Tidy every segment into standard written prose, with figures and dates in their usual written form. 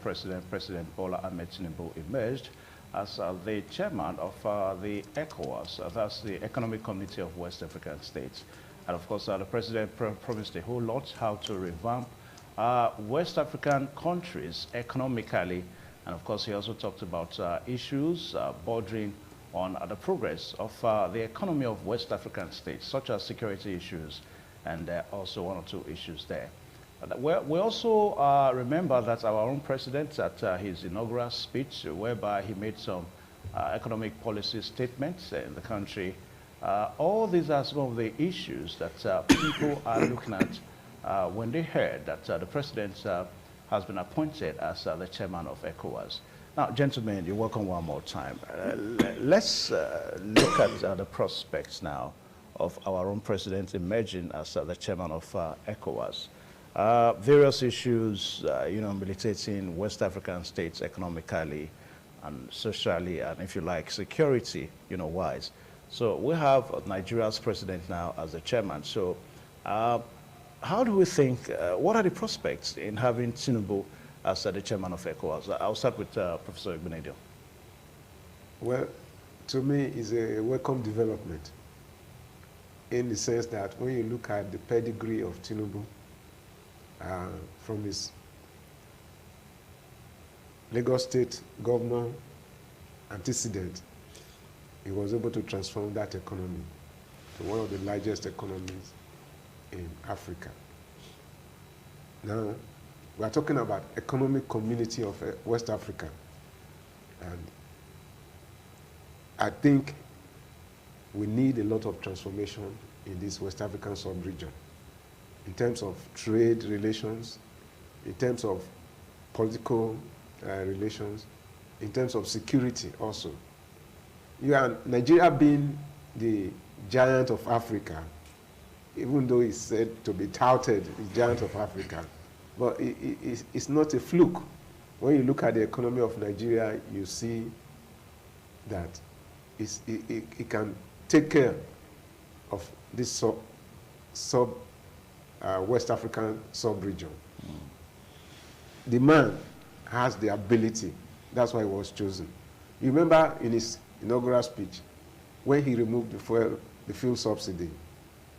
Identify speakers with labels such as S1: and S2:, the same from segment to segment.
S1: president, President Bola Tinubu, emerged as the chairman of the ECOWAS, that's the Economic Community of West African States. And of course, the president promised a whole lot how to revamp West African countries economically. And of course, he also talked about issues bordering on the progress of the economy of West African states, such as security issues, and also one or two issues there. We also remember that our own president, at his inaugural speech, whereby he made some economic policy statements in the country, all these are some of the issues that people are looking at when they heard that the president has been appointed as the chairman of ECOWAS. Now, gentlemen, you're welcome one more time. Let's look at the prospects now of our own president emerging as the chairman of ECOWAS. Various issues, militating West African states economically and socially, and if you like, security, wise. So we have Nigeria's president now as the chairman. So how do we think, what are the prospects in having Tinubu as the chairman of ECOWAS? I'll start with Professor Igbenedion.
S2: Well, to me, it's a welcome development in the sense that when you look at the pedigree of Tinubu, from his Lagos State governor antecedent, he was able to transform that economy to one of the largest economies in Africa. Now, we are talking about economic community of West Africa. And I think we need a lot of transformation in this West African sub-region in terms of trade relations, in terms of political relations, in terms of security also. Nigeria being the giant of Africa, even though it's said to be touted the giant of Africa, but it's not a fluke. When you look at the economy of Nigeria, you see that it can take care of this West African sub-region. The man has the ability. That's why he was chosen. You remember in his inaugural speech, when he removed the fuel subsidy,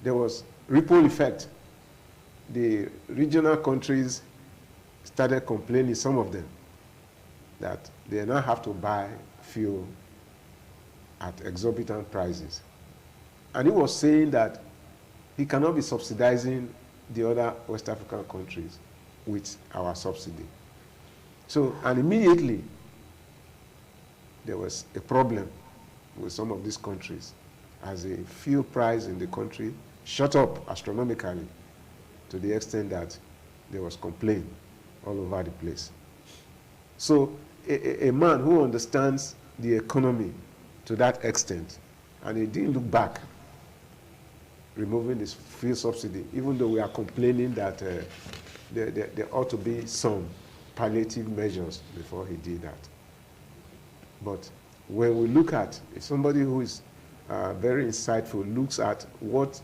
S2: there was ripple effect. The regional countries started complaining, some of them, that they now have to buy fuel at exorbitant prices. And he was saying that he cannot be subsidizing the other West African countries with our subsidy. So, and immediately, there was a problem with some of these countries as the fuel price in the country shot up astronomically to the extent that there was complaint all over the place. So a man who understands the economy to that extent, and he didn't look back, removing this fuel subsidy, even though we are complaining that there ought to be some palliative measures before he did that. But when we look at, if somebody who is very insightful looks at what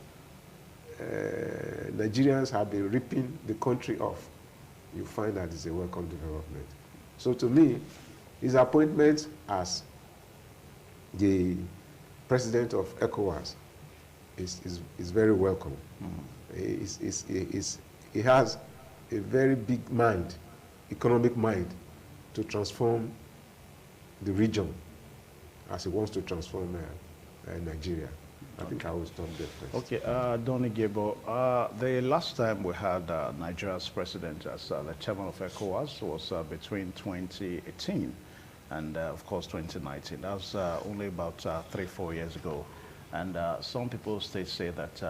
S2: Nigerians have been ripping the country off, you find that it's a welcome development. So to me, his appointment as the president of ECOWAS is very welcome. He has a very big mind, economic mind, to transform the region as he wants to transform Nigeria. I think I will stop there first.
S1: Okay, Donnie Gist, the last time we had Nigeria's president as the chairman of ECOWAS was between 2018 and, of course, 2019. That was only about 3-4 years ago. And some people say that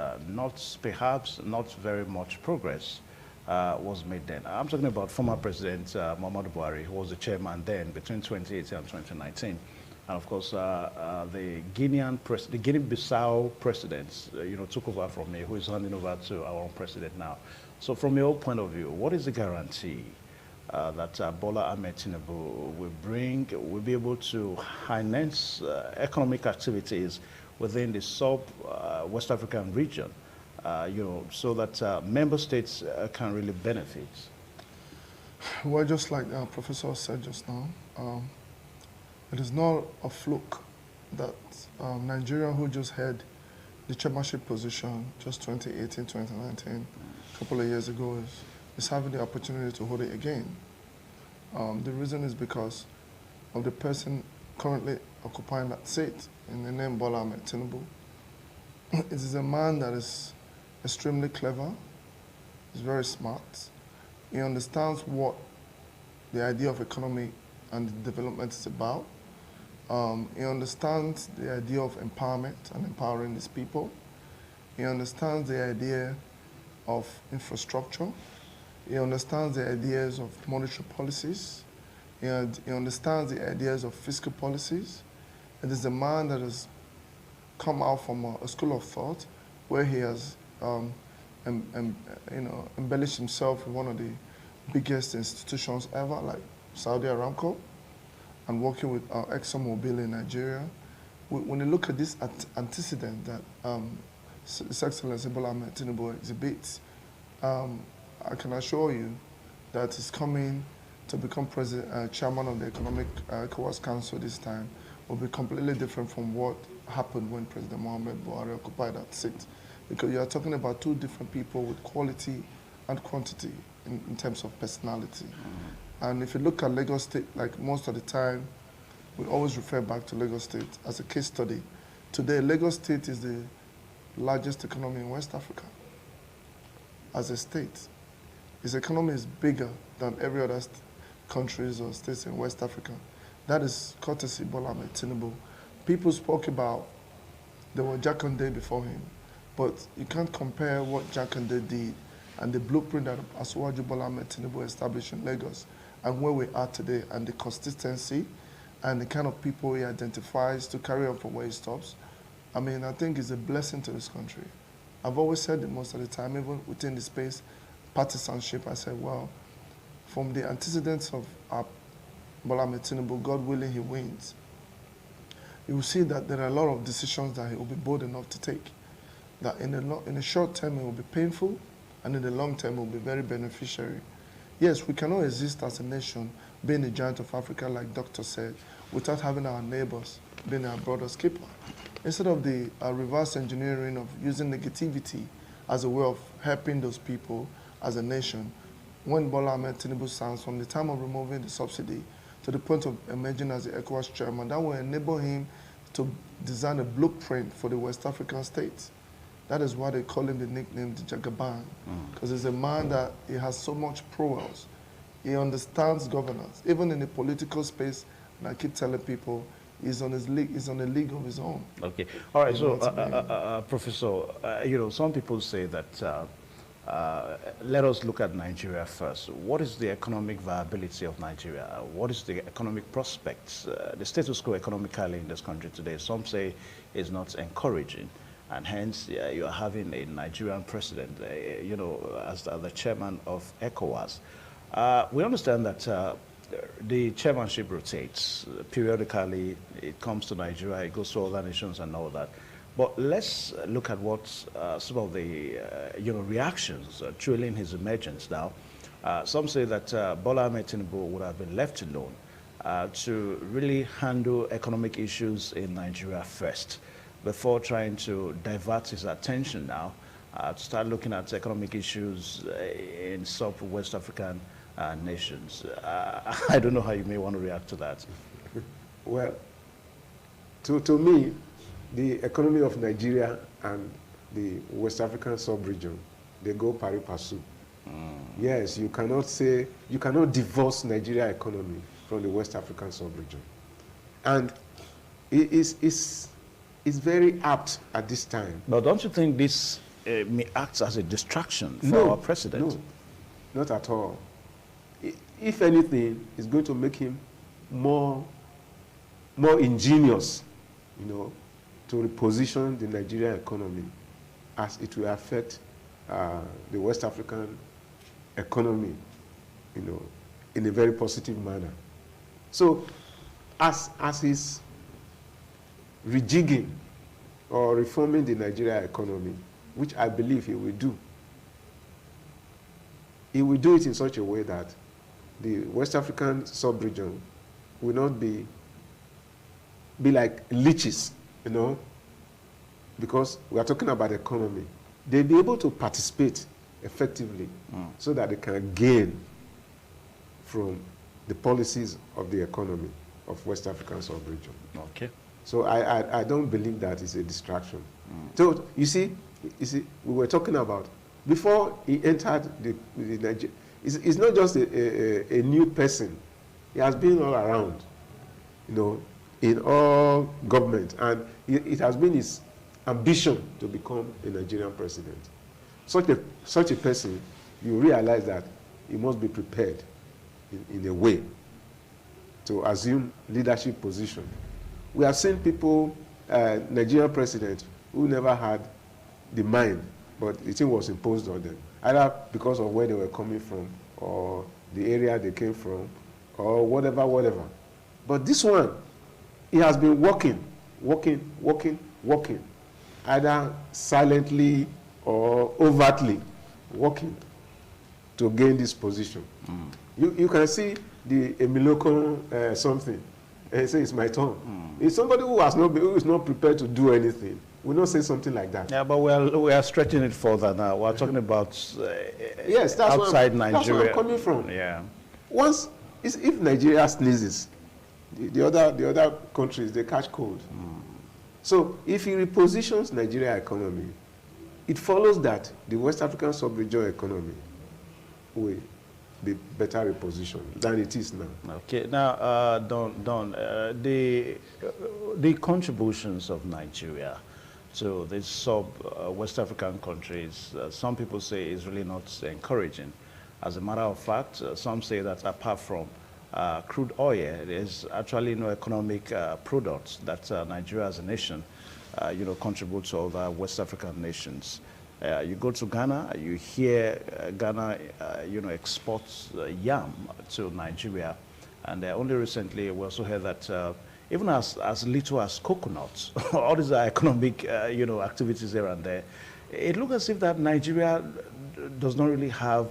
S1: perhaps not very much progress was made then. I'm talking about former President Muhammadu Buhari, who was the chairman then between 2018 and 2019. And of course, the Guinea-Bissau president, took over from me, who is handing over to our own president now. So from your point of view, what is the guarantee that Bola Tinubu will be able to finance economic activities within the sub-West African region, so that member states can really benefit?
S3: Well, just like the professor said just now, it is not a fluke that Nigeria, who just had the chairmanship position just 2018, 2019, a couple of years ago, is having the opportunity to hold it again. The reason is because of the person currently occupying that seat, in the name Bola Tinubu. It is a man that is extremely clever, he's very smart, he understands what the idea of economy and development is about. He understands the idea of empowerment and empowering his people. He understands the idea of infrastructure. He understands the ideas of monetary policies. He understands the ideas of fiscal policies. It is a man that has come out from a school of thought where he has embellished himself in one of the biggest institutions ever, like Saudi Aramco, and working with ExxonMobil in Nigeria. When you look at this antecedent that His Excellency Bola Tinubu exhibits, I can assure you that he's coming to become chairman of the Economic ECOWAS Council this time will be completely different from what happened when President Mohamed Buhari occupied that seat. Because you are talking about two different people with quality and quantity in terms of personality. And if you look at Lagos State, like most of the time, we always refer back to Lagos State as a case study. Today, Lagos State is the largest economy in West Africa as a state. Its economy is bigger than every other countries or states in West Africa. That is courtesy Bola Tinubu. People spoke about there were Jakande before him, but you can't compare what Jakande did and the blueprint that Asiwaju Bola Tinubu established in Lagos and where we are today, and the consistency and the kind of people he identifies to carry on from where he stops. I mean, I think it's a blessing to this country. I've always said it most of the time, even within the space partisanship, I said, well, from the antecedents of Bola Tinubu, God willing, he wins. You will see that there are a lot of decisions that he will be bold enough to take. That in the short term, it will be painful, and in the long term, it will be very beneficiary. Yes, we cannot exist as a nation, being a giant of Africa, like Doctor said, without having our neighbors being our brother's keeper. Instead of the reverse engineering of using negativity as a way of helping those people as a nation, when Bola Tinubu stands from the time of removing the subsidy to the point of emerging as the ECOWAS chairman, that will enable him to design a blueprint for the West African states. That is why they call him the nickname the Jagaban, because he's a man that he has so much prowess. He understands governance, even in the political space. And I keep telling people, he's on his league. He's on a league of his own.
S1: Okay, all right. So, Professor, some people say that let us look at Nigeria first. What is the economic viability of Nigeria? What is the economic prospects? The status quo economically in this country today, some say, is not encouraging. And hence, you are having a Nigerian president, as the chairman of ECOWAS. We understand that the chairmanship rotates. Periodically, it comes to Nigeria, it goes to other nations and all that. But let's look at what some of the reactions trailing his emergence now. Some say that Bola Tinubu would have been left alone to really handle economic issues in Nigeria first, before trying to divert his attention now to start looking at economic issues in sub-West African nations. I don't know how you may want to react to that.
S2: Well, to me, the economy of Nigeria and the West African sub-region, they go pari passu. Yes, you cannot divorce Nigeria economy from the West African sub-region. And it's very apt at this time.
S1: But don't you think this may act as a distraction for our president?
S2: No, not at all. If anything, it's going to make him more ingenious, to reposition the Nigerian economy, as it will affect the West African economy, in a very positive manner. So, as he's rejigging or reforming the Nigerian economy, which I believe he will do it in such a way that the West African sub-region will not be like leeches, you know, because we are talking about economy. They'll be able to participate effectively so that they can gain from the policies of the economy of West African sub-region.
S1: Okay.
S2: So I don't believe that is a distraction. So you see, we were talking about, before he entered the Nigeria, it's not just a new person. He has been all around, you know, in all government, and it has been his ambition to become a Nigerian president. Such a person, you realize that he must be prepared in a way to assume leadership position. We have seen people, Nigerian presidents, who never had the mind, but the thing was imposed on them, either because of where they were coming from, or the area they came from, or whatever. But this one, he has been working, either silently or overtly working to gain this position. You can see the Emiloko something, and say it's my turn. It's somebody who is not prepared to do anything. We not say something like that.
S1: Yeah, but we are stretching it further now. We're talking about
S2: yes, that's
S1: outside Nigeria.
S2: That's where I'm coming from.
S1: Yeah.
S2: If Nigeria sneezes, the other countries, they catch cold. So if he repositions Nigeria economy, it follows that the West African sub-region economy will be better repositioned than it is now.
S1: Okay, now, Don, the contributions of Nigeria to these sub-West African countries, some people say is really not encouraging. As a matter of fact, some say that apart from crude oil, there's actually no economic products that Nigeria as a nation, contribute to other West African nations. You go to Ghana, you hear Ghana, exports yam to Nigeria, and only recently we also heard that even as little as coconuts, all these are economic, activities here and there. It looks as if that Nigeria does not really have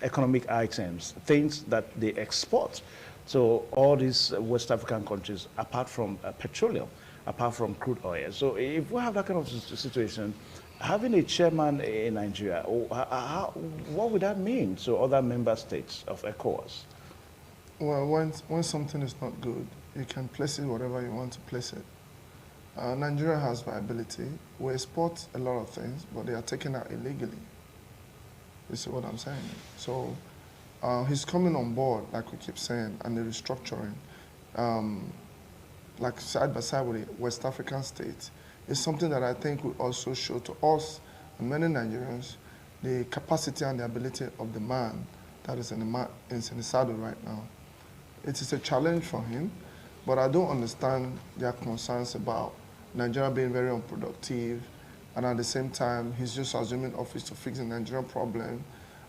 S1: economic items, things that they export to all these West African countries, apart from petroleum, apart from crude oil. So if we have that kind of situation, having a chairman in Nigeria, what would that mean to other member states of ECOWAS?
S3: Well, when something is not good, you can place it wherever you want to place it. Nigeria has viability. We export a lot of things, but they are taken out illegally. You see what I'm saying? So he's coming on board, like we keep saying, and the restructuring, like side by side with the West African states, is something that I think will also show to us and many Nigerians the capacity and the ability of the man that is in the saddle right now. It is a challenge for him, but I don't understand their concerns about Nigeria being very unproductive, and at the same time, he's just assuming office to fix the Nigerian problem,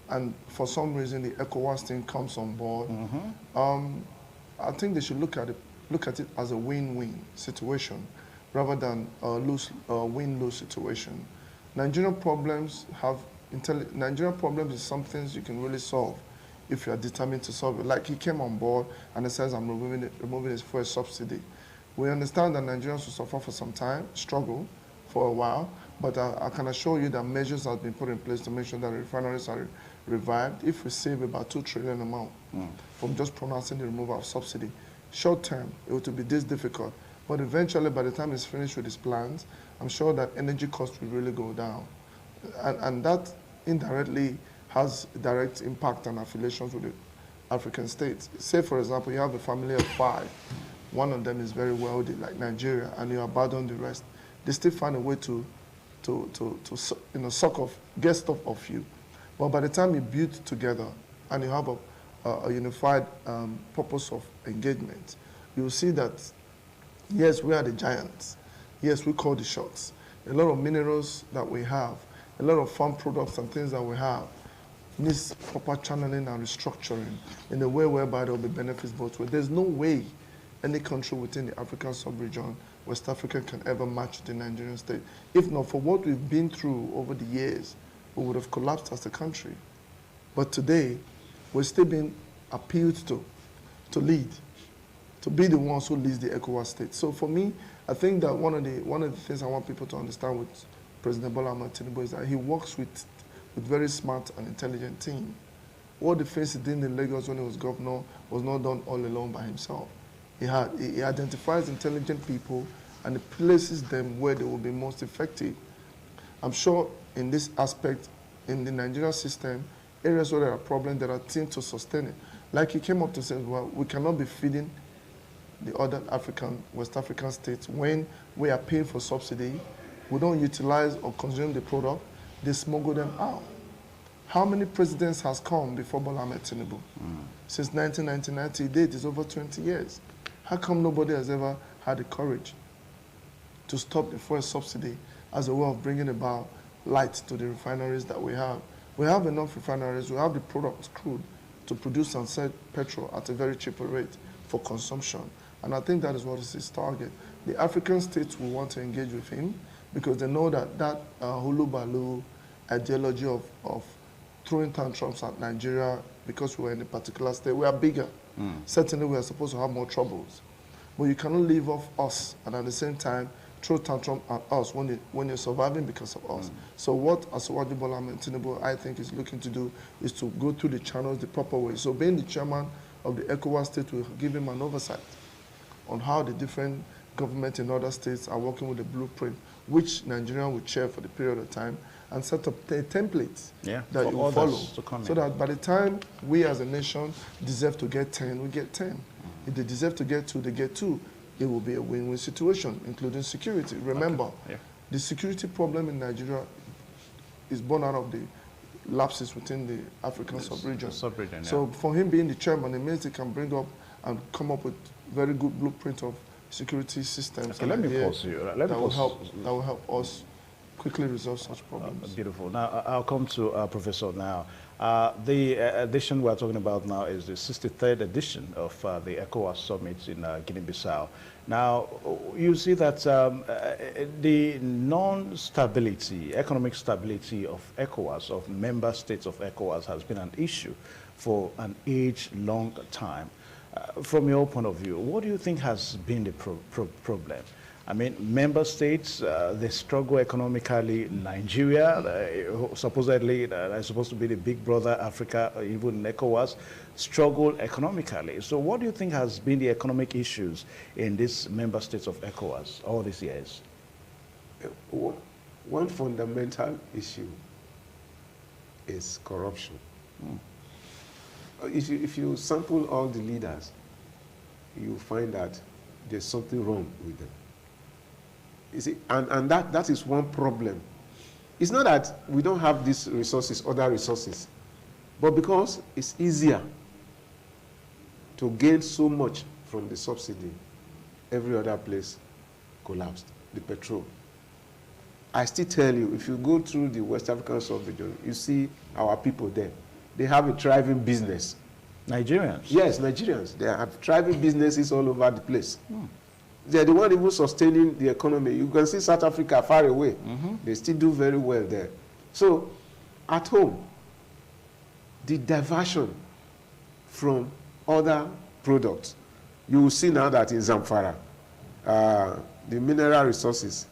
S3: and for some reason, the ECOWAS thing comes on board. I think they should look at it as a win-win situation, rather than a win-lose situation. Nigerian problems is some things you can really solve if you are determined to solve it. Like he came on board and he says, I'm removing his fuel subsidy. We understand that Nigerians will suffer for some time, struggle for a while, but I can assure you that measures have been put in place to make sure that refineries are revived. If we save about 2 trillion amount from just pronouncing the removal of subsidy, short term, it will be this difficult. But eventually, by the time he's finished with his plans, I'm sure that energy costs will really go down. And that indirectly has direct impact on affiliations with the African states. Say, for example, you have a family of 5. One of them is very wealthy, like Nigeria, and you abandon the rest. They still find a way to suck off, get stuff off you. But by the time you build together and you have a unified purpose of engagement, you'll see that, yes, we are the giants. Yes, we call the shots. A lot of minerals that we have, a lot of farm products and things that we have, needs proper channeling and restructuring in a way whereby there will be benefits both ways. There's no way any country within the African sub-region, West Africa, can ever match the Nigerian state. If not for what we've been through over the years, we would have collapsed as a country. But today, we're still being appealed to lead, to be the ones who leads the ECOWAS state. So for me, I think that one of the things I want people to understand with President Bola Tinubu is that he works with very smart and intelligent team. What the things he did in Lagos when he was governor was not done all alone by himself. He identifies intelligent people and he places them where they will be most effective. I'm sure in this aspect, in the Nigerian system, areas where there are problems, there are teams to sustain it. Like he came up to say, well, we cannot be feeding the other West African states when we are paying for subsidy, we don't utilize or consume the product, they smuggle them out. How many presidents has come before Bola Tinubu? Since 1999 to date, it's over 20 years. How come nobody has ever had the courage to stop the fuel subsidy as a way of bringing about light to the refineries that we have? We have enough refineries, we have the products, crude, to produce and sell petrol at a very cheaper rate for consumption. And I think that is what is his target. The African states will want to engage with him because they know that hulu-balu ideology of throwing tantrums at Nigeria because we are in a particular state, we are bigger. Certainly we are supposed to have more troubles. But you cannot leave off us and at the same time throw tantrum at us when you're surviving because of us. So what Asiwaju Bola Tinubu, I think, is looking to do is to go through the channels the proper way. So being the chairman of the ECOWAS state will give him an oversight on how the different governments in other states are working with the blueprint, which Nigeria will chair for the period of time, and set up templates that you will follow. So that by the time we as a nation deserve to get 10, we get 10. If they deserve to get 2, they get 2. It will be a win-win situation, including security. Remember, the security problem in Nigeria is born out of the lapses within the African sub-region. So for him being the chairman, it means he can bring up and come up with very good blueprint of security systems.
S1: Okay, let me pause you. That
S3: will help us quickly resolve such problems.
S1: Beautiful. Now, I'll come to Professor now. The edition we're talking about now is the 63rd edition of the ECOWAS Summit in Guinea-Bissau. Now, you see that the non-stability, economic stability of ECOWAS, of member states of ECOWAS, has been an issue for an age-long time. From your point of view, what do you think has been the problem? I mean, member states, they struggle economically. Nigeria, supposedly, is supposed to be the big brother Africa, even ECOWAS, struggle economically. So what do you think has been the economic issues in these member states of ECOWAS all these years?
S2: One fundamental issue is corruption. If you sample all the leaders, you find that there's something wrong with them. You see, and that is one problem. It's not that we don't have these resources, other resources, but because it's easier to gain so much from the subsidy, every other place collapsed. The petrol. I still tell you, if you go through the West African sub-region, you see our people there. They have a thriving business.
S1: Nigerians?
S2: Yes, Nigerians. They have thriving businesses all over the place. They're the one even sustaining the economy. You can see South Africa far away. They still do very well there. So, at home, the diversion from other products, you will see now that in Zamfara, the mineral resources,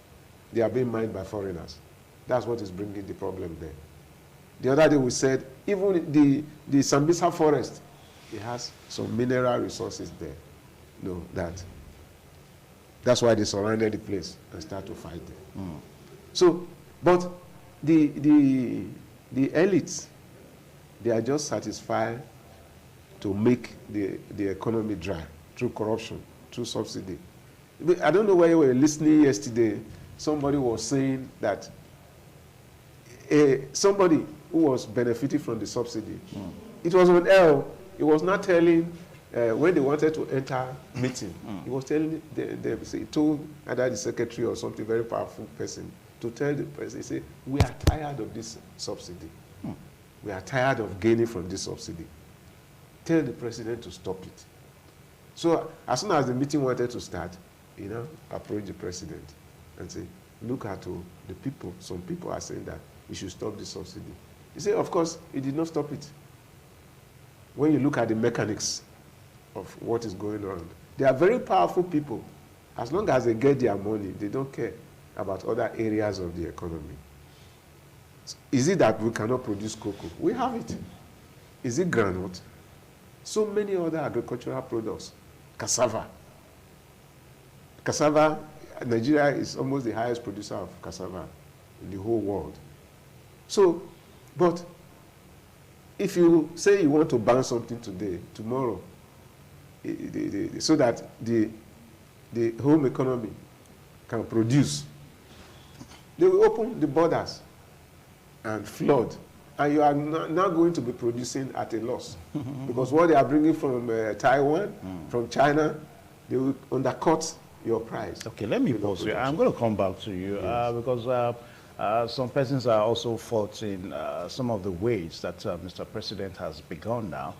S2: they are being mined by foreigners. That's what is bringing the problem there. The other day we said, even the Sambisa forest, it has some mineral resources there. No, that's why they surrounded the place and start to fight there. So, but the elites, they are just satisfied to make the economy dry through corruption, through subsidy. I don't know where you were listening yesterday. Somebody was saying that somebody who was benefiting from the subsidy, it was on air. He was not telling when they wanted to enter meeting. He was telling them, he told either the secretary or something very powerful person to tell the president, he said, we are tired of this subsidy. We are tired of gaining from this subsidy. Tell the president to stop it. So as soon as the meeting wanted to start, approach the president and say, look at the people. Some people are saying that we should stop the subsidy. He said, of course, he did not stop it. when you look at the mechanics of what is going on, they are very powerful people. As long as they get their money, they don't care about other areas of the economy. Is it that we cannot produce cocoa? We have it. Is it groundnut? So many other agricultural products. Cassava. Cassava, Nigeria is almost the highest producer of cassava in the whole world. So, but if you say you want to ban something today, tomorrow, so that the home economy can produce, they will open the borders and flood. And you are now going to be producing at a loss. Because what they are bringing from Taiwan, from China, they will undercut your price.
S1: Okay, let me pause you. I'm going to come back to you because some persons are also faulting some of the ways that Mr. President has begun now.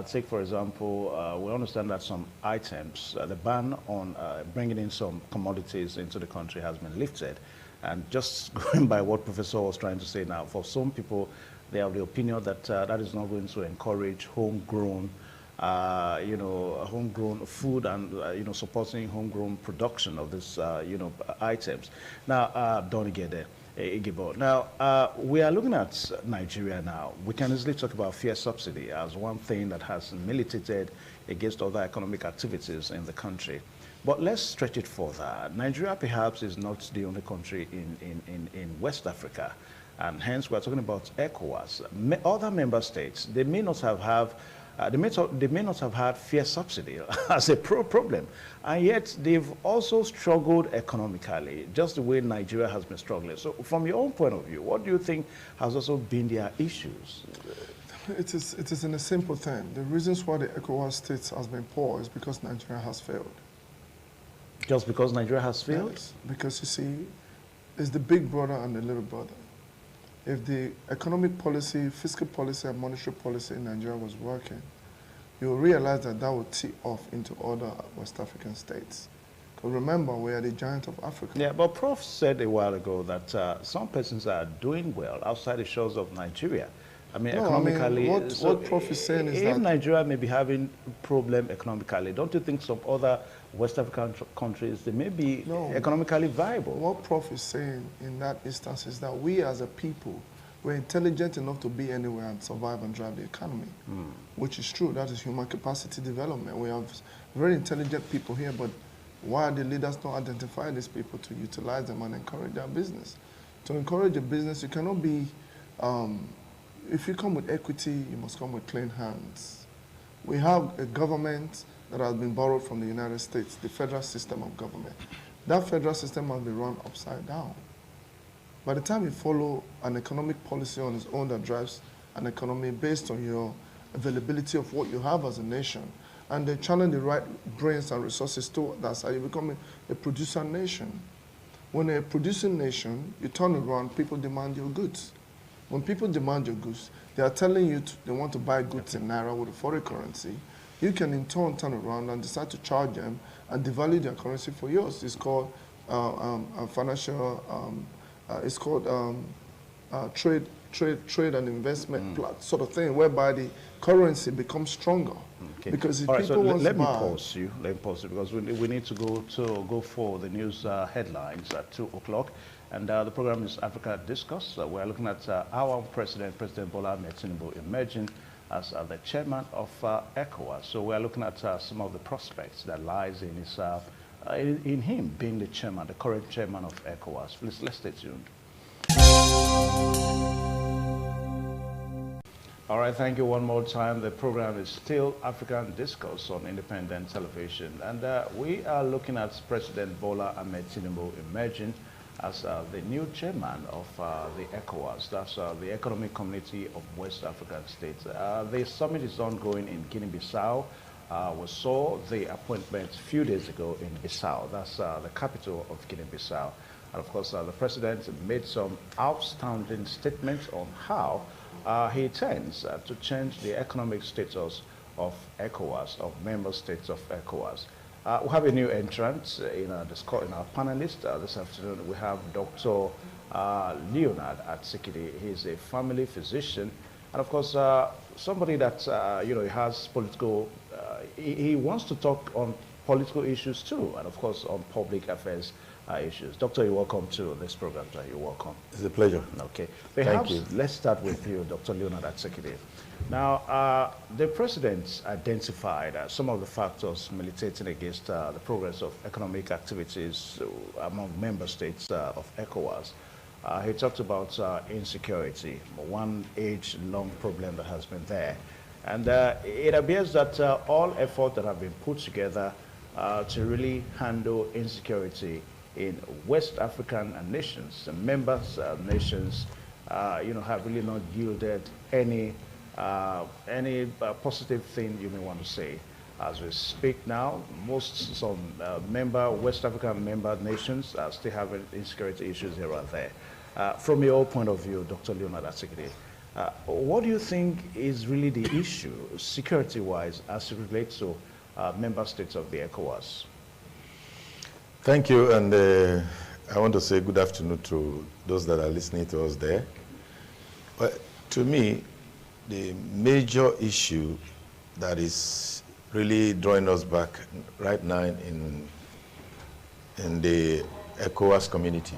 S1: Take, for example, we understand that some items, the ban on bringing in some commodities into the country has been lifted. And just going by what Professor was trying to say now, for some people, they have the opinion that that is not going to encourage homegrown, homegrown food and, supporting homegrown production of these, items. Now, Donnie Gist, now, we are looking at Nigeria now. We can easily talk about fuel subsidy as one thing that has militated against other economic activities in the country. But let's stretch it further. Nigeria perhaps is not the only country in West Africa, and hence we're talking about ECOWAS. Other member states, they may not have had fair subsidy as a problem, and yet they've also struggled economically, just the way Nigeria has been struggling. So from your own point of view, what do you think has also been their issues?
S3: It is in a simple thing. The reasons why the ECOWAS states has been poor is because Nigeria has failed.
S1: Just because Nigeria has failed?
S3: Yes, because you see, it's the big brother and the little brother. If the economic policy, fiscal policy, and monetary policy in Nigeria was working, you'll realize that that would tee off into other West African states. Because remember, we are the giant of Africa.
S1: Yeah, but Prof said a while ago that some persons are doing well outside the shores of Nigeria. I mean, no, economically,
S3: what Prof is saying is that
S1: if Nigeria may be having problem economically, don't you think some other West African countries, they may be economically viable?
S3: What Prof is saying in that instance is that we as a people, we're intelligent enough to be anywhere and survive and drive the economy, which is true. That is human capacity development. We have very intelligent people here, but why are the leaders not identifying these people to utilize them and encourage their business? To encourage a business, you cannot be, if you come with equity, you must come with clean hands. We have a government that has been borrowed from the United States, the federal system of government. That federal system must be run upside down. By the time you follow an economic policy on its own that drives an economy based on your availability of what you have as a nation, and they channel the right brains and resources to that's how you become a producer nation. When you're a producing nation, you turn around, people demand your goods. When people demand your goods, they are telling you they want to buy goods in Naira with a foreign currency. You can in turn turn around and decide to charge them and devalue their currency for yours. It's called it's called trade and investment sort of thing, whereby the currency becomes stronger.
S1: Okay.
S3: Because if
S1: all right,
S3: people
S1: so
S3: want
S1: let
S3: to
S1: me
S3: buy,
S1: pause you. Let me pause you because we need to go for the news headlines at 2 o'clock. And the program is Africa Discourse. We're looking at our President Bola Tinubu, emerging as the chairman of ECOWAS. So we're looking at some of the prospects that lies in his in him being the chairman, the current chairman of ECOWAS. Please, let's stay tuned. All right, thank you one more time. The program is still African Discourse on independent television. And we are looking at President Bola Tinubu emerging as the new chairman of the ECOWAS, that's the Economic Community of West African States. The summit is ongoing in Guinea-Bissau. We saw the appointment a few days ago in Bissau, that's the capital of Guinea-Bissau. And of course, the president made some outstanding statements on how he intends to change the economic status of ECOWAS, of member states of ECOWAS. We have a new entrant in our panelist this afternoon. We have Dr. Leonard Atsikidi. He's a family physician. And of course, somebody that, has political, he wants to talk on political issues too, and of course on public affairs issues. Doctor, you're welcome to this program, sir. You're welcome.
S4: It's a pleasure.
S1: Okay. Perhaps
S4: Thank you.
S1: let's start with you, Dr. Leonard Atsekide. Now, the president identified some of the factors militating against the progress of economic activities among member states of ECOWAS. He talked about insecurity, one age-long problem that has been there. And it appears that all efforts that have been put together to really handle insecurity in West African nations, the members nations, have really not yielded any positive thing you may want to say. As we speak now, some West African member nations still have insecurity issues here and there. From your point of view, Dr. Leonard Atsekide, what do you think is really the issue, security-wise, as it relates to member states of the ECOWAS?
S4: Thank you, and I want to say good afternoon to those that are listening to us there. But to me, the major issue that is really drawing us back right now in the ECOWAS community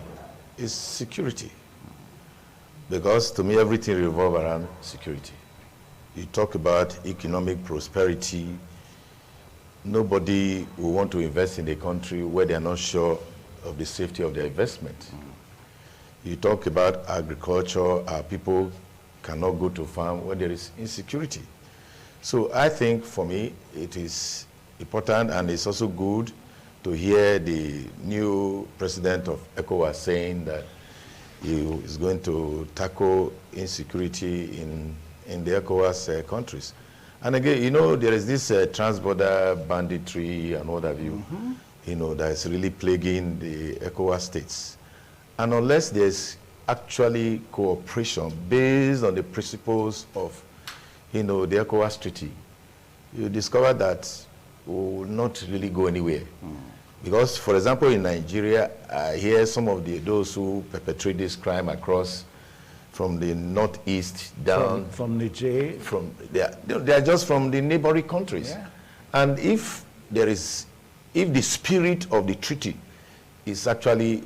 S4: is security. Because to me, everything revolves around security. You talk about economic prosperity. Nobody will want to invest in a country where they are not sure of the safety of their investment. You talk about agriculture, our people cannot go to farm when there is insecurity. So I think for me, it is important, and it's also good to hear the new president of ECOWAS saying that he is going to tackle insecurity in the ECOWAS countries. And again, there is this transborder banditry and what have you, that is really plaguing the ECOWAS states. And unless there's actually cooperation based on the principles of, the ECOWAS treaty, you discover that we will not really go anywhere. Because, for example, in Nigeria, I hear some of those who perpetrate this crime across from the northeast down.
S1: From Niger?
S4: They are just from the neighboring countries. Yeah. And if the spirit of the treaty is actually,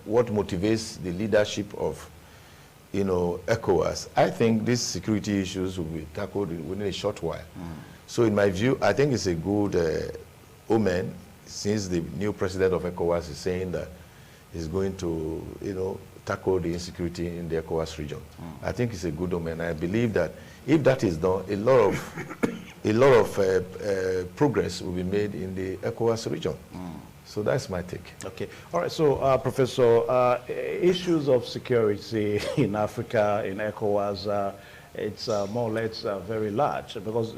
S4: what motivates the leadership of, ECOWAS, I think these security issues will be tackled within a short while. So in my view, I think it's a good omen, since the new president of ECOWAS is saying that he's going to, tackle the insecurity in the ECOWAS region. I think it's a good omen. I believe that if that is done, a lot of progress will be made in the ECOWAS region. So that's my take. Okay.
S1: All right. So, Professor, issues of security in Africa, in ECOWAS, it's more or less very large, because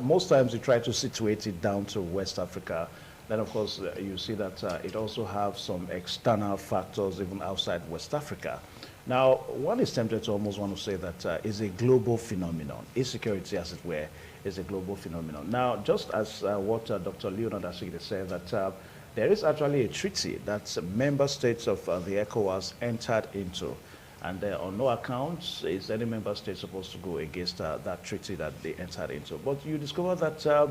S1: most times you try to situate it down to West Africa. Then, of course, you see that it also has some external factors even outside West Africa. Now, one is tempted to almost want to say that it's a global phenomenon. Insecurity, as it were, is a global phenomenon. Now, just as what Dr. Leonard Atsekide said, that there is actually a treaty that member states of the ECOWAS entered into. And on no account is any member state supposed to go against that treaty that they entered into. But you discover that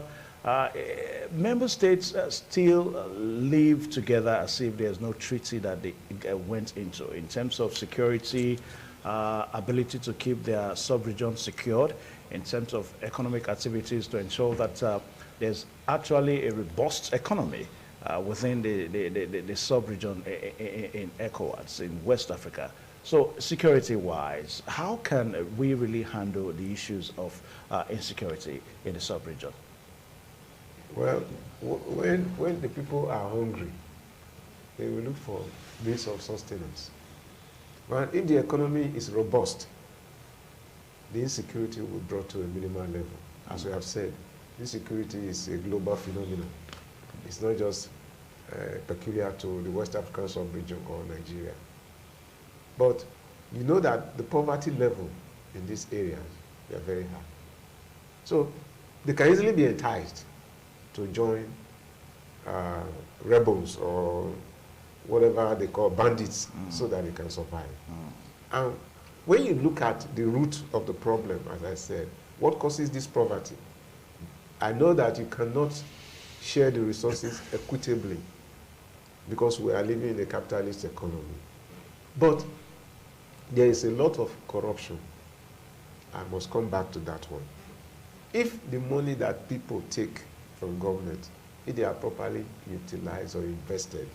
S1: member states still live together as if there's no treaty that they went into in terms of security, ability to keep their sub-region secured, in terms of economic activities to ensure that there's actually a robust economy within the sub-region in ECOWAS, in West Africa. So security-wise, how can we really handle the issues of insecurity in the sub-region?
S2: Well, when the people are hungry, they will look for means of sustenance. But if the economy is robust, the insecurity will be brought to a minimal level. As we have said, insecurity is a global phenomenon. It's not just peculiar to the West African sub-region or Nigeria. But you know that the poverty level in these areas, they are very high. So they can easily be enticed to join rebels or whatever they call bandits so that they can survive. And when you look at the root of the problem, as I said, What causes this poverty? I know that you cannot share the resources equitably because we are living in a capitalist economy. But there is a lot of corruption. I must come back to that one. If the money that people take from government, if they are properly utilized or invested,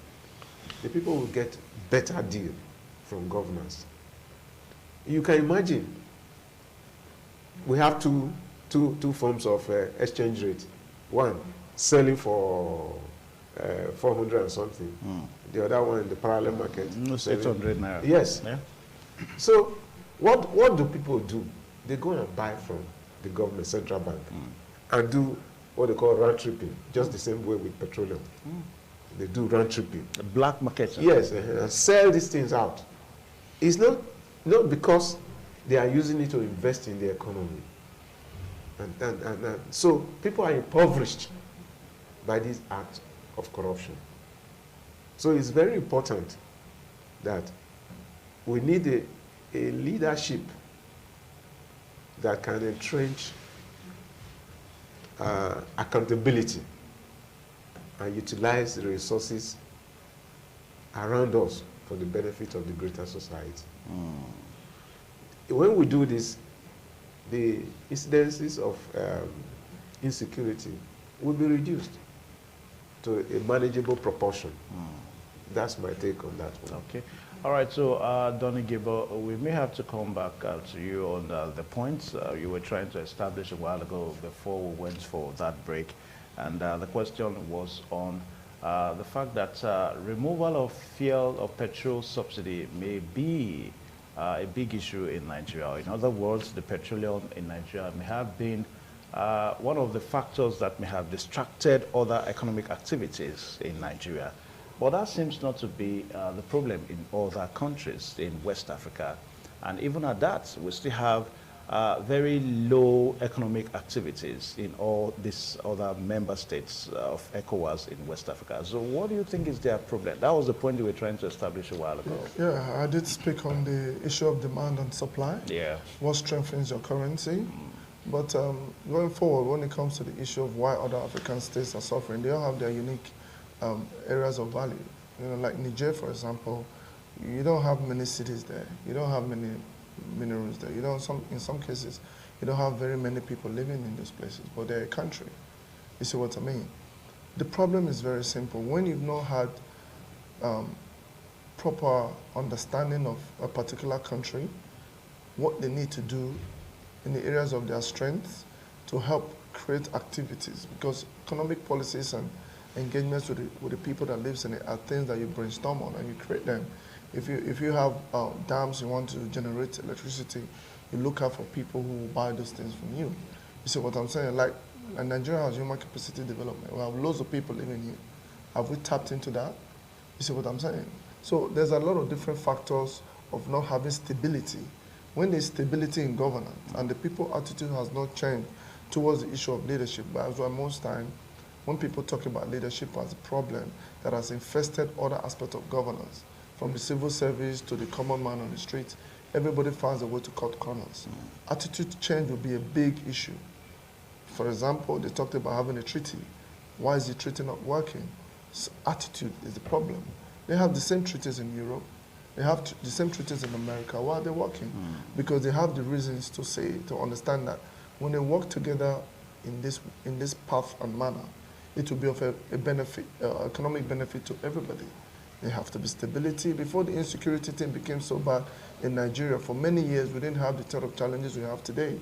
S2: the people will get better deal from governance. You can imagine, we have two forms of exchange rate. One, selling for 400 and something. The other one in the parallel market.
S1: 800 naira.
S2: Yes.
S1: Yeah.
S2: So what do people do? They go and buy from the government, central bank, and do what they call round tripping, just the same way with petroleum. They do round tripping.
S1: The black market.
S2: Yes, and sell these things out. It's not because they are using it to invest in the economy. And so people are impoverished by this act of corruption. So it's very important that we need a leadership that can entrench accountability and utilize the resources around us for the benefit of the greater society. When we do this, the incidences of insecurity will be reduced to a manageable proportion. That's my take on that one.
S1: Okay. All right, so Donnie Gist, we may have to come back to you on the points you were trying to establish a while ago before we went for that break. And the question was on the fact that removal of fuel or petrol subsidy may be a big issue in Nigeria. In other words, the petroleum in Nigeria may have been one of the factors that may have distracted other economic activities in Nigeria. But that seems not to be the problem in other countries in West Africa. And even at that, we still have very low economic activities in all these other member states of ECOWAS in West Africa. So what do you think is their problem? That was the point you were trying to establish a while ago.
S3: Yeah, I did speak on the issue of demand and supply.
S1: Yeah.
S3: What strengthens your currency. But going forward, when it comes to the issue of why other African states are suffering, they all have their unique areas of value. You know, like Niger, for example, you don't have many cities there. You don't have many minerals there. You don't, in some cases, you don't have very many people living in those places, but they're a country. You see what I mean? The problem is very simple. When you've not had proper understanding of a particular country, what they need to do in the areas of their strengths to help create activities, because economic policies and engagements with the people that lives in it are things that you brainstorm on and you create them. If you have dams, you want to generate electricity, you look out for people who will buy those things from you. You see what I'm saying? Like Nigeria has human capacity development. We have loads of people living here. Have we tapped into that? You see what I'm saying? So there's a lot of different factors of not having stability. When there's stability in governance and the people's attitude has not changed towards the issue of leadership, but as well most time, when people talk about leadership as a problem that has infested other aspects of governance, from the civil service to the common man on the street, everybody finds a way to cut corners. Attitude change will be a big issue. For example, they talked about having a treaty. Why is the treaty not working? So attitude is the problem. They have the same treaties in Europe. They have the same treaties in America. Why are they working? Because they have the reasons to say, to understand that when they work together in this path and manner, it will be of a benefit, economic benefit to everybody. There have to be stability. Before the insecurity thing became so bad in Nigeria, for many years we didn't have the sort of challenges we have today.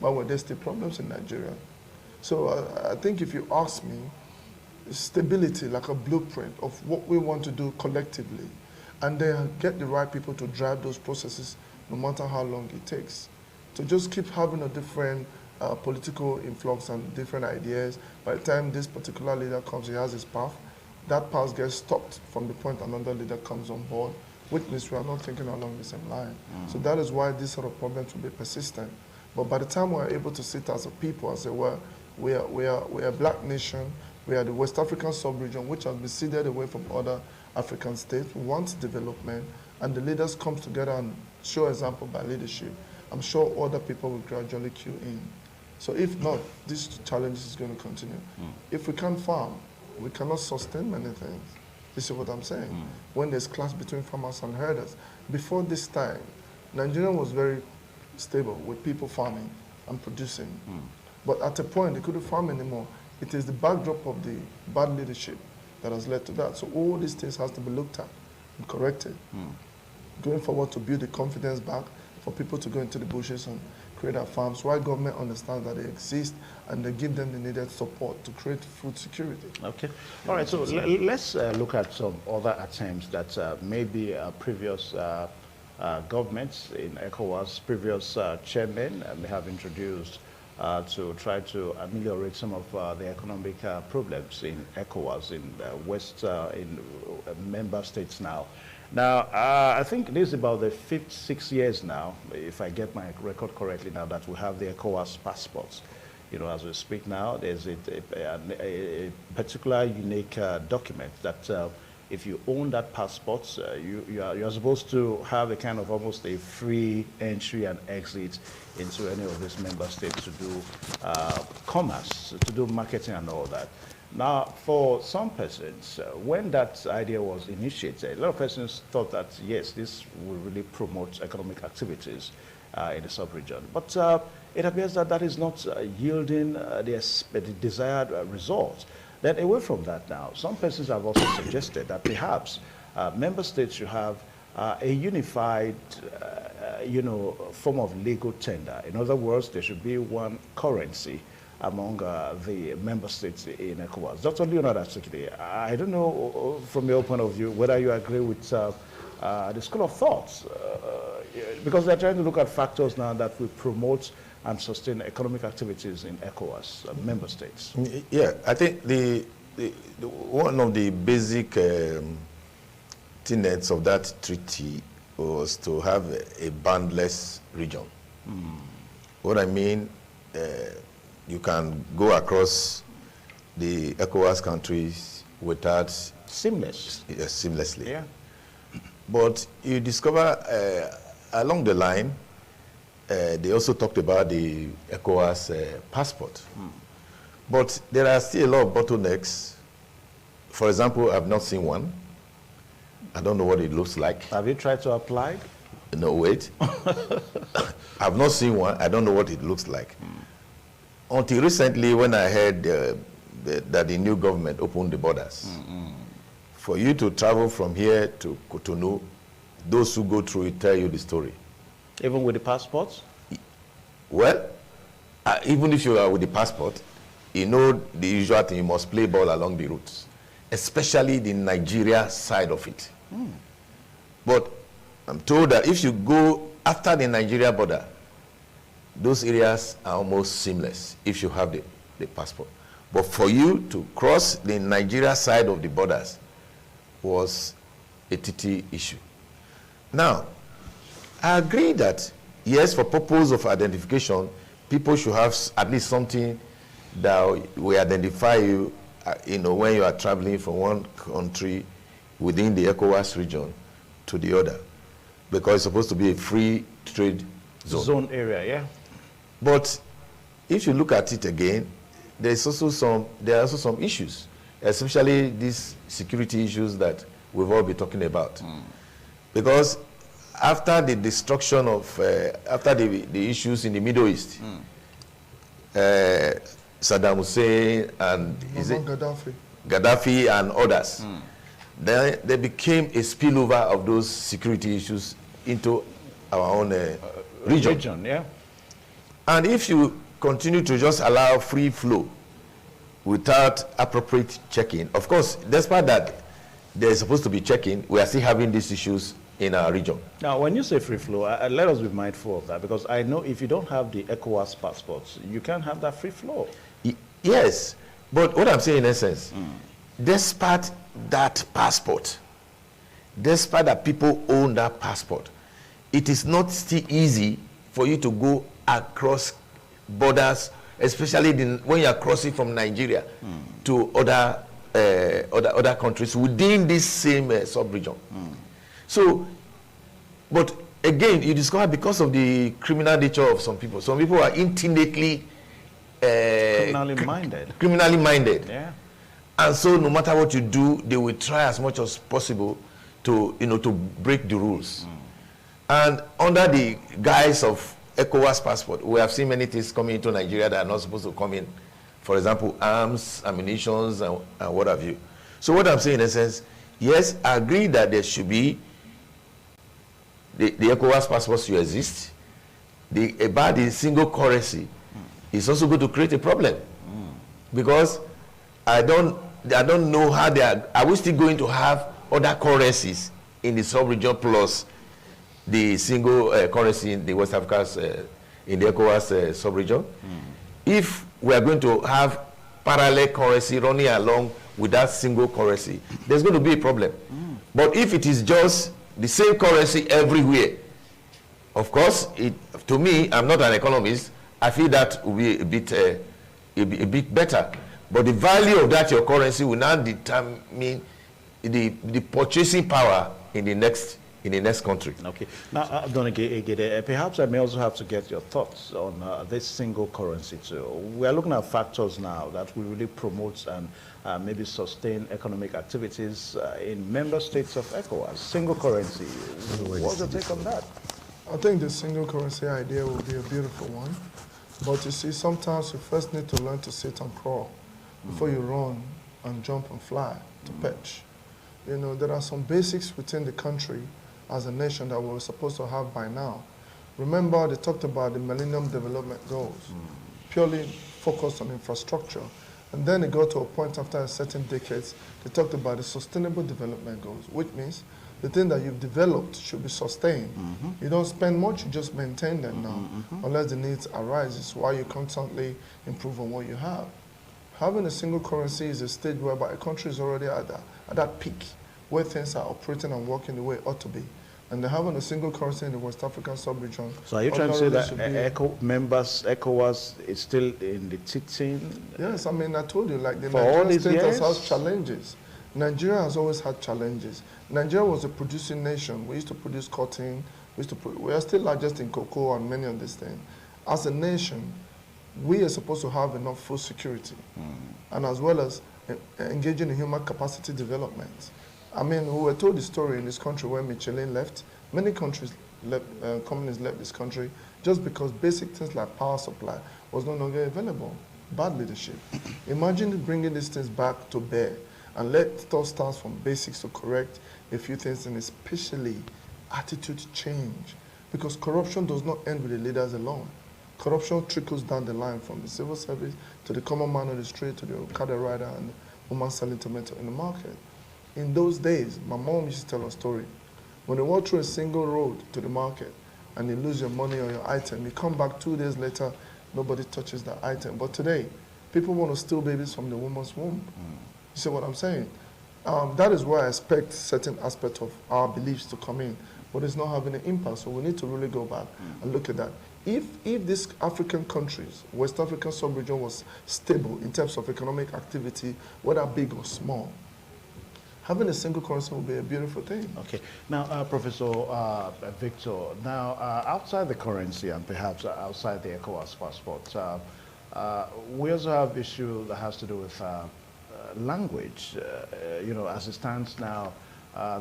S3: But were there still problems in Nigeria? So I think if you ask me, stability like a blueprint of what we want to do collectively, and then get the right people to drive those processes no matter how long it takes. To just keep having a different political influx and different ideas. By the time this particular leader comes, he has his path. That path gets stopped from the point another leader comes on board, which means we are not thinking along the same line. So that is why this sort of problems will be persistent. But by the time we're able to sit as a people and say, well, we are a black nation, we are the West African sub-region, which has been seeded away from other African states, we want development, and the leaders come together and show example by leadership, I'm sure other people will gradually queue in. So if not, this challenge is going to continue. If we can't farm, we cannot sustain many things. You see what I'm saying? When there's clash between farmers and herders. Before this time, Nigeria was very stable with people farming and producing. But at a point, they couldn't farm anymore. It is the backdrop of the bad leadership that has led to that. So all these things has to be looked at and corrected. Going forward to build the confidence back for people to go into the bushes and create our farms, while government understands that they exist and they give them the needed support to create food security.
S1: Okay. All right, so let's look at some other attempts that maybe previous governments in ECOWAS, previous chairmen may have introduced to try to ameliorate some of the economic problems in ECOWAS, in member states now. Now, I think this is about the 6 years now, if I get my record correctly now, that we have the ECOWAS passports. You know, as we speak now, there's a particular unique document that if you own that passport, you're supposed to have a kind of almost a free entry and exit into any of these member states to do commerce, to do marketing and all that. Now, for some persons, when that idea was initiated, a lot of persons thought that, yes, this will really promote economic activities in the sub-region. But it appears that that is not yielding the desired result. Then away from that now, some persons have also suggested that perhaps member states should have a unified, form of legal tender. In other words, there should be one currency among the member states in ECOWAS. Dr. Leonard Asikide, I don't know from your point of view whether you agree with the school of thoughts, because they're trying to look at factors now that will promote and sustain economic activities in ECOWAS member states.
S4: Yeah, I think the one of the basic tenets of that treaty was to have a boundless region. What I mean, you can go across the ECOWAS countries without seamlessly.
S1: Yeah.
S4: But you discover along the line, they also talked about the ECOWAS passport. But there are still a lot of bottlenecks. For example, I've not seen one. I don't know what it looks like.
S1: Have you tried to apply?
S4: No, wait. I've not seen one. I don't know what it looks like. Until recently, when I heard that the new government opened the borders, for you to travel from here to Cotonou, those who go through it tell you the story.
S1: Even with the passports?
S4: Well, even if you are with the passport, you know the usual thing, you must play ball along the routes, especially the Nigeria side of it. But I'm told that if you go after the Nigeria border, those areas are almost seamless if you have the passport. But for you to cross the Nigeria side of the borders was a TT issue. Now, I agree that, yes, for purpose of identification, people should have at least something that will identify you, when you are traveling from one country within the ECOWAS region to the other, because it's supposed to be a free trade zone
S1: Area, yeah.
S4: But if you look at it again, there are also some issues, especially these security issues that we've all been talking about. Because after the destruction of, after the issues in the Middle East, Saddam Hussein and Gaddafi and others, then there became a spillover of those security issues into our own region.
S1: Yeah.
S4: And if you continue to just allow free flow without appropriate checking, of course, despite that there's supposed to be checking, we are still having these issues in our region.
S1: Now, when you say free flow, let us be mindful of that, because I know if you don't have the ECOWAS passports, you can't have that free flow.
S4: Yes, but what I'm saying in essence, despite that passport, despite that people own that passport, it is not still easy for you to go across borders, especially when you are crossing from Nigeria to other countries within this same sub-region. So, but again, you discover because of the criminal nature of some people are intimately
S1: criminally minded.
S4: Criminally minded.
S1: Yeah.
S4: And so no matter what you do, they will try as much as possible to, to break the rules. And under the guise of ECOWAS passport, we have seen many things coming into Nigeria that are not supposed to come in. For example, arms, ammunitions, and what have you. So what I'm saying in essence, yes, I agree that there should be the ECOWAS passports to exist. About the single currency is also going to create a problem. Because I don't know how are we still going to have other currencies in the sub-region plus the single currency in the West Africa, in the ECOWAS sub-region? If we are going to have parallel currency running along with that single currency, there's going to be a problem. But if it is just the same currency everywhere, of course, to me, I'm not an economist, I feel that will be a bit better. But the value of that your currency will now determine the purchasing power in the next country.
S1: Okay. Now, Donnie Gist, perhaps I may also have to get your thoughts on this single currency too. We are looking at factors now that will really promote and maybe sustain economic activities in member states of ECOWAS. Single currency. What's your take on that?
S3: I think the single currency idea will be a beautiful one. But you see, sometimes you first need to learn to sit and crawl before you run and jump and fly to perch. You know, there are some basics within the country as a nation that we're supposed to have by now. Remember, they talked about the Millennium Development Goals, purely focused on infrastructure. And then it got to a point after a certain decades, they talked about the Sustainable Development Goals, which means the thing that you've developed should be sustained. You don't spend much, you just maintain them now, unless the needs arise. It's why you constantly improve on what you have. Having a single currency is a stage whereby a country is already at that peak, where things are operating and working the way it ought to be. And having a single currency in the West African sub-region.
S1: So are you trying to say that ECOWAS is still in the teaching?
S3: Yes, I mean, I told you, like the
S1: for all
S3: Nigerian
S1: these
S3: state
S1: years?
S3: has challenges. Nigeria has always had challenges. Nigeria was a producing nation. We used to produce cotton. We are still largest in cocoa and many of these things. As a nation, we are supposed to have enough food security, and as well as engaging in human capacity development. I mean, we were told the story in this country when Michelin left. Many countries companies left this country just because basic things like power supply was no longer available. Bad leadership. Imagine bringing these things back to bear and let us start from basics to correct a few things, and especially attitude change. Because corruption does not end with the leaders alone. Corruption trickles down the line from the civil service to the common man on the street to the Okada rider and the woman selling tomato in the market. In those days, my mom used to tell a story. When you walk through a single road to the market and you lose your money or your item, you come back 2 days later, nobody touches that item. But today, people want to steal babies from the woman's womb. You see what I'm saying? That is where I expect certain aspects of our beliefs to come in, but it's not having an impact. So we need to really go back and look at that. If these African countries, West African sub-region was stable in terms of economic activity, whether big or small, having a single currency will be a beautiful thing.
S1: Okay. Now, Professor Victor, now outside the currency and perhaps outside the ECOWAS passport, we also have issue that has to do with language. You know, as it stands now,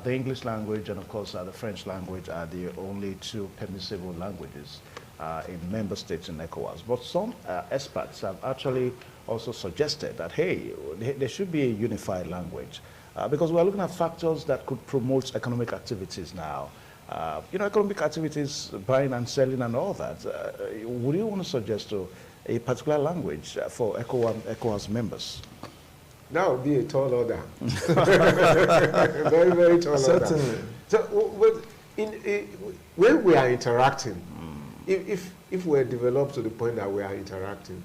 S1: the English language and of course the French language are the only two permissible languages in member states in ECOWAS. But some experts have actually also suggested that, hey, there should be a unified language because we're looking at factors that could promote economic activities now. You know, economic activities, buying and selling and all that. Would you want to suggest a particular language for ECOWAS members?
S2: That would be a tall order. Very, very tall order.
S3: Certainly.
S2: So, when we are interacting, if we're developed to the point that we are interacting,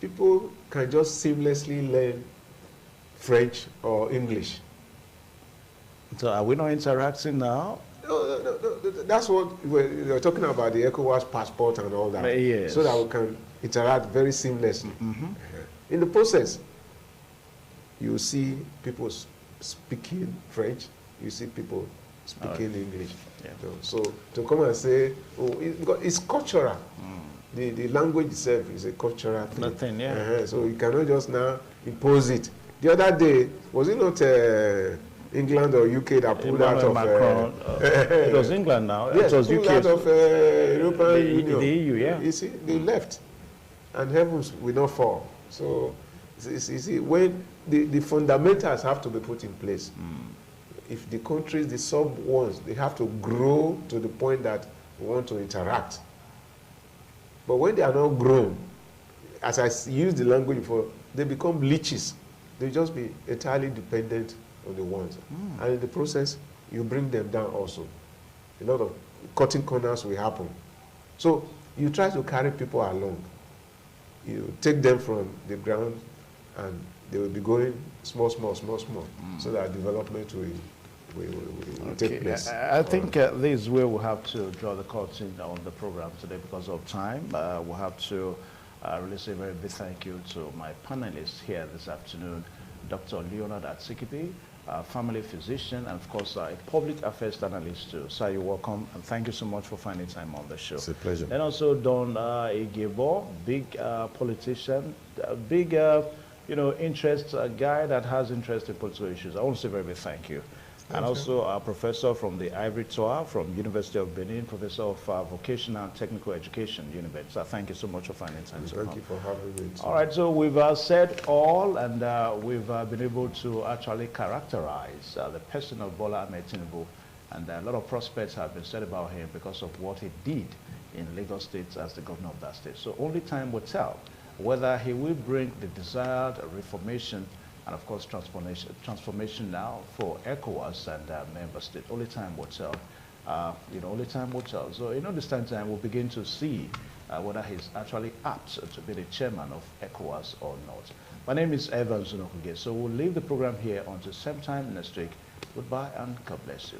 S2: people can just seamlessly learn French or English.
S1: So are we not interacting now?
S2: No, that's what we're talking about, the ECOWAS passport and all that.
S1: Yes.
S2: So that we can interact very seamlessly. In the process, you see people speaking French, you see people speaking English.
S1: Yeah.
S2: So to come and say, oh, it's cultural. the language itself is a cultural thing.
S1: Nothing, yeah.
S2: So you cannot just now impose it. The other day, was it not England or UK that pulled out of
S1: Macron, it was England now.
S2: Yes,
S1: it was
S2: pulled
S1: UK.
S2: out of European Union.
S1: The EU, yeah.
S2: You see, they left, and heavens will not fall. So, you see, when the fundamentals have to be put in place. If the countries, the sub ones, they have to grow to the point that we want to interact. But when they are not grown, as I used the language before, they become leeches. They just be entirely dependent on the ones. And in the process, you bring them down also. A lot of cutting corners will happen. So you try to carry people along. You take them from the ground, and they will be going small, so that development will take place.
S1: I think this is where we have to draw the curtain on the program today because of time. We'll have to really say a very big thank you to my panelists here this afternoon, Dr. Leonard Atsikipi, family physician, and of course a public affairs analyst too. So you're welcome, and thank you so much for finding time on the show.
S4: It's a pleasure.
S1: And also Don Igebo, big politician, big interest, a guy that has interest in political issues. I want to say a very big thank you. And also a professor from the Ivory Tower from University of Benin, professor of vocational and technical education, University. So thank you so much for finding time to come.
S2: Thank you for having me.
S1: All right, so we've said all, and we've been able to actually characterize the person of Bola Tinubu, and a lot of prospects have been said about him because of what he did in Lagos State as the governor of that state. So only time will tell whether he will bring the desired reformation and of course transformation now for ECOWAS and member states. Only time will tell. Only time will tell. So this time we'll begin to see whether he's actually apt to be the chairman of ECOWAS or not. My name is Evan Zunokuge. So we'll leave the program here until same time next week. Goodbye and God bless you.